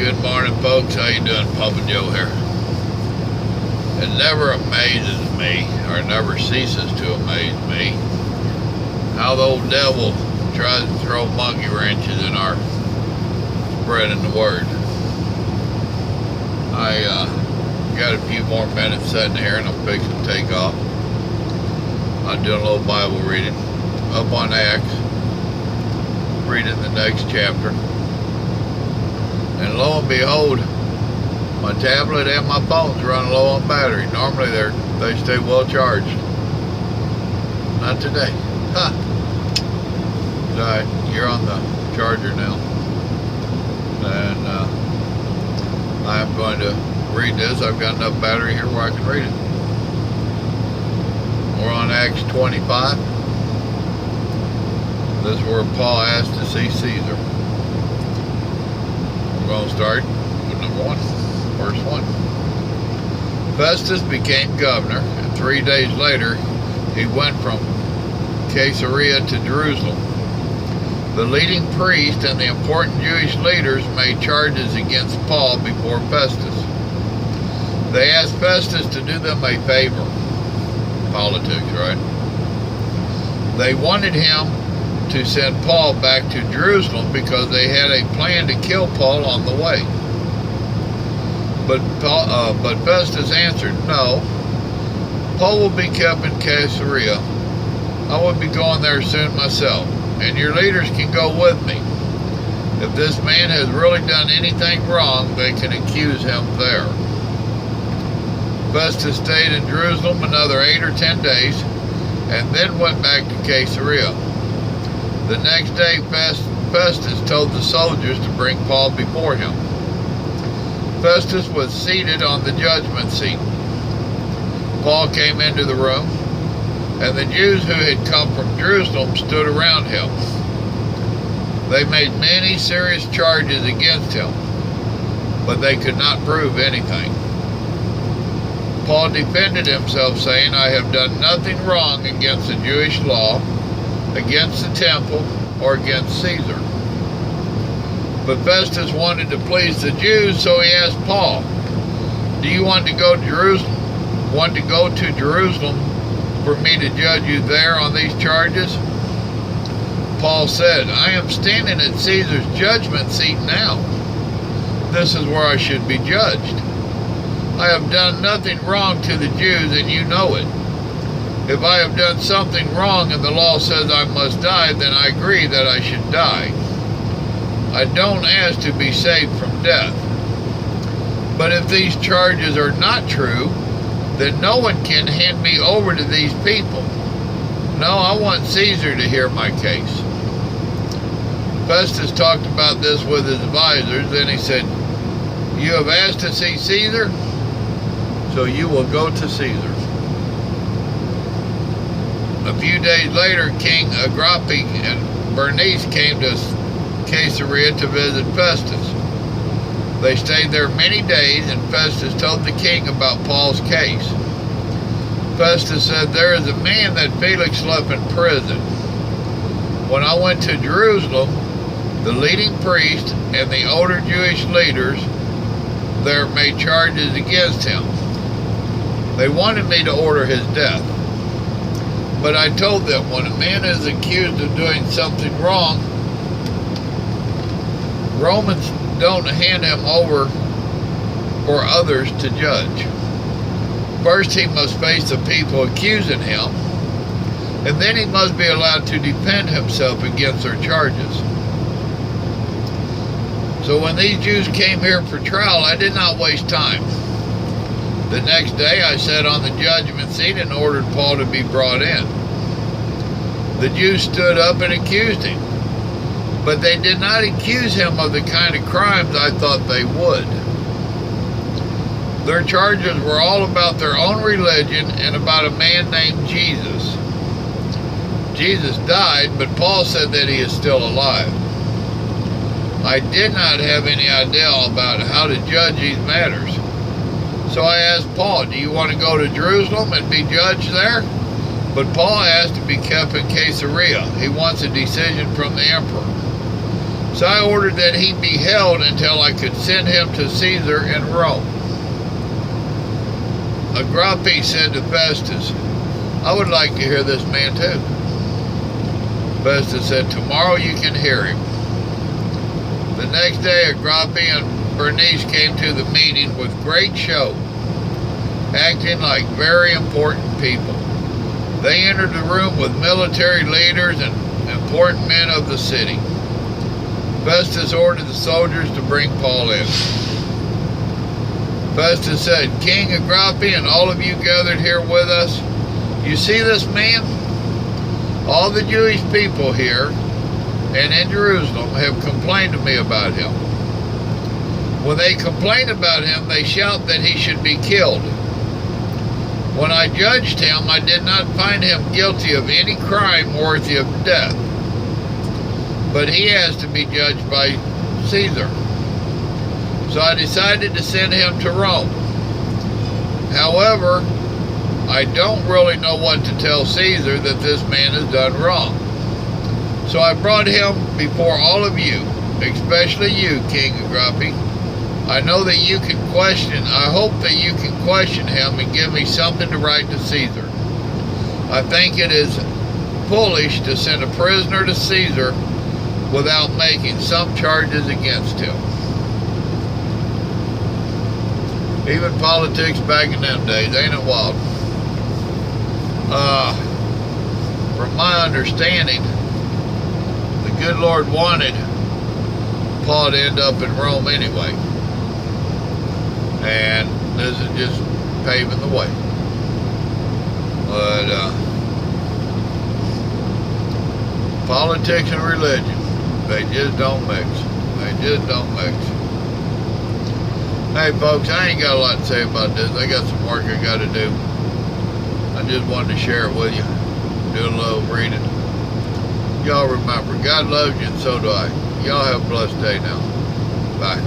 Good morning, folks. How you doing? Papa Joe here. It never amazes me, or never ceases to amaze me, how the old devil tries to throw monkey wrenches in our spreading the word. I got a few more minutes sitting here, and I'm fixing to take off. I'm doing a little Bible reading up on Acts, reading the next chapter. And lo and behold, my tablet and my phone's running low on battery. Normally they stay well charged. Not today. Huh. Alright, you're on the charger now. And I'm going to read this. I've got enough battery here where I can read it. We're on Acts 25. This is where Paul asked to see Caesar. We're going to start with number 1, verse 1. Festus became governor, and 3 days later he went from Caesarea to Jerusalem. The leading priest and the important Jewish leaders made charges against Paul before Festus. They asked Festus to do them a favor. Politics, right? They wanted him to send Paul back to Jerusalem because they had a plan to kill Paul on the way. But Festus answered, "No, Paul will be kept in Caesarea. I will be going there soon myself, and your leaders can go with me. If this man has really done anything wrong, they can accuse him there." Festus stayed in Jerusalem another 8 or 10 days, and then went back to Caesarea. The next day, Festus told the soldiers to bring Paul before him. Festus was seated on the judgment seat. Paul came into the room, and the Jews who had come from Jerusalem stood around him. They made many serious charges against him, but they could not prove anything. Paul defended himself, saying, "I have done nothing wrong against the Jewish law, against the temple, or against Caesar." But Festus wanted to please the Jews, so he asked Paul, "Do you want to go to Jerusalem for me to judge you there on these charges?" Paul said, "I am standing at Caesar's judgment seat now. This is where I should be judged. I have done nothing wrong to the Jews, and you know it. If I have done something wrong and the law says I must die, then I agree that I should die. I don't ask to be saved from death. But if these charges are not true, then no one can hand me over to these people. No, I want Caesar to hear my case." Festus talked about this with his advisors. Then he said, "You have asked to see Caesar, so you will go to Caesar." A few days later, King Agrippa and Bernice came to Caesarea to visit Festus. They stayed there many days, and Festus told the king about Paul's case. Festus said, "There is a man that Felix left in prison. When I went to Jerusalem, the leading priest and the older Jewish leaders there made charges against him. They wanted me to order his death. But I told them, when a man is accused of doing something wrong, Romans don't hand him over for others to judge. First, he must face the people accusing him, and then he must be allowed to defend himself against their charges. So when these Jews came here for trial, I did not waste time. The next day I sat on the judgment seat and ordered Paul to be brought in. The Jews stood up and accused him, but they did not accuse him of the kind of crimes I thought they would. Their charges were all about their own religion and about a man named Jesus. Jesus died, but Paul said that he is still alive. I did not have any idea about how to judge these matters. So I asked Paul, "Do you want to go to Jerusalem and be judged there?" But Paul asked to be kept in Caesarea. He wants a decision from the emperor. So I ordered that he be held until I could send him to Caesar in Rome. Agrippa said to Festus, I would like to hear this man too. Festus said, tomorrow you can hear him. The next day, Agrippa and Bernice came to the meeting with great show, acting like very important people. They entered the room with military leaders and important men of the city. Festus ordered the soldiers to bring Paul in. Festus said, King Agrippa and all of you gathered here with us, you see this man? All the Jewish people here and in Jerusalem have complained to me about him. When they complain about him, they shout that he should be killed. When I judged him, I did not find him guilty of any crime worthy of death. But he has to be judged by Caesar. So I decided to send him to Rome. However, I don't really know what to tell Caesar that this man has done wrong. So I brought him before all of you, especially you, King Agrippa. I know that you can question, I hope that you can question him and give me something to write to Caesar. I think it is foolish to send a prisoner to Caesar without making some charges against him. Even politics back in them days, ain't it wild? From my understanding, the good Lord wanted Paul to end up in Rome anyway. And this is just paving the way. But politics and religion, they just don't mix. They just don't mix. Hey folks, I ain't got a lot to say about this. I got some work I got to do. I just wanted to share it with you. Do a little reading. Y'all remember, God loves you and so do I. Y'all have a blessed day now. Bye.